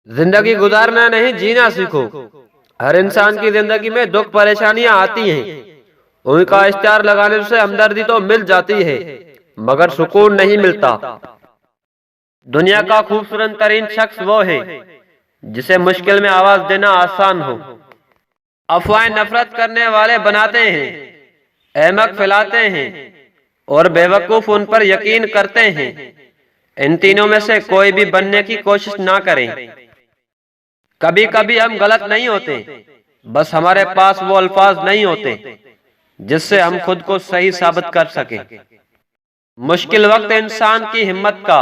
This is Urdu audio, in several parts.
زندگی گزارنا نہیں جینا سیکھو۔ ہر انسان کی زندگی میں دکھ پریشانیاں آتی ہیں، ان کا اشتہار لگانے سے ہمدردی تو مل جاتی ہے مگر سکون نہیں ملتا۔ دنیا کا خوبصورت ترین شخص وہ ہے جسے مشکل میں آواز دینا آسان ہو۔ افواہیں نفرت کرنے والے بناتے ہیں، احمق پھیلاتے ہیں اور بے وقوف ان پر یقین کرتے ہیں۔ ان تینوں میں سے کوئی بھی بننے کی کوشش نہ کریں۔ کبھی کبھی ہم غلط نہیں ہوتے، بس ہمارے پاس وہ الفاظ نہیں ہوتے جس سے ہم خود کو صحیح ثابت کر سکیں۔ مشکل وقت انسان کی ہمت کا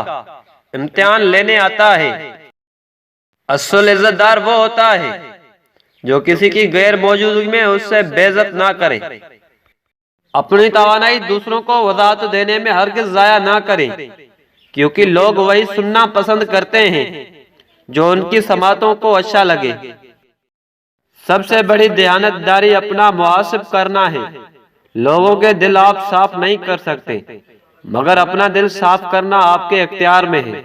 امتحان لینے آتا ہے۔ اصل عزت دار وہ ہوتا ہے جو کسی کی غیر موجودگی میں اس سے بے عزت نہ کرے۔ اپنی توانائی دوسروں کو وضاحت دینے میں ہرگز ضائع نہ کریں، کیونکہ لوگ وہی سننا پسند کرتے ہیں جو ان کی سماعتوں کو اچھا لگے۔ سب سے بڑی دیانتداری اپنا محاسب کرنا ہے۔ لوگوں کے دل آپ صاف نہیں کر سکتے، مگر اپنا دل صاف کرنا آپ کے اختیار میں ہے۔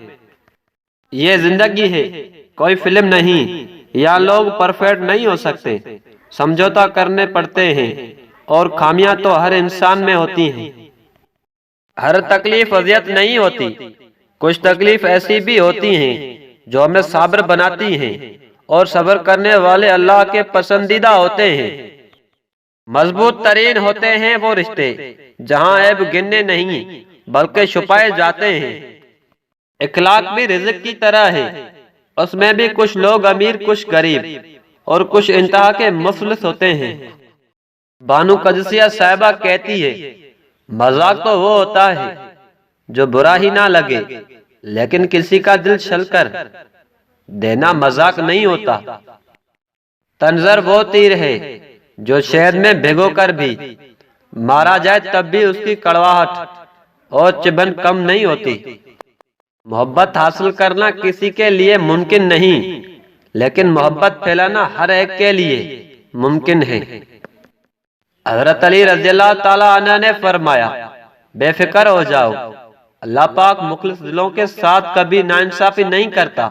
یہ زندگی ہے، کوئی فلم نہیں۔ یہاں لوگ پرفیکٹ نہیں ہو سکتے، سمجھوتا کرنے پڑتے ہیں، اور خامیاں تو ہر انسان میں ہوتی ہیں۔ ہر تکلیف اذیت نہیں ہوتی، کچھ تکلیف ایسی بھی ہوتی ہیں جو ہمیں صابر بناتی ہیں، اور صبر کرنے والے اللہ کے پسندیدہ ہوتے ہیں۔ مضبوط ترین ہوتے ہیں وہ رشتے جہاں عیب گننے نہیں بلکہ چھپائے جاتے ہیں۔ اخلاق بھی رزق کی طرح ہے، اس میں بھی کچھ لوگ امیر، کچھ غریب اور کچھ انتہا کے مفلس ہوتے ہیں۔ بانو قدسیہ صاحبہ کہتی ہے، مذاق تو وہ ہوتا ہے جو برا ہی نہ لگے، لیکن کسی کا دل چھل کر دینا مذاق نہیں ہوتا۔ تنظر وہ تیر ہے جو شہد میں بھگو کر بھی مارا جائے تب بھی اس کی کڑواہٹ اور چبھن کم نہیں ہوتی۔ محبت حاصل کرنا کسی کے لیے ممکن نہیں، لیکن محبت پھیلانا ہر ایک کے لیے ممکن ہے۔ حضرت علی رضی اللہ تعالی عنہ نے فرمایا، بے فکر ہو جاؤ، اللہ پاک مخلص دلوں کے ساتھ کبھی ناانصافی نہیں کرتا۔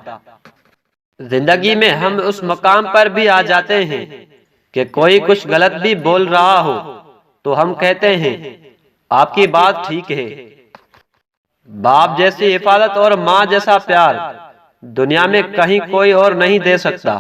زندگی میں ہم اس مقام پر بھی آ جاتے ہیں کہ کوئی کچھ غلط بھی بول رہا ہو تو ہم کہتے ہیں، آپ کی بات ٹھیک ہے۔ باپ جیسی حفاظت اور ماں جیسا پیار دنیا میں کہیں کوئی اور نہیں دے سکتا۔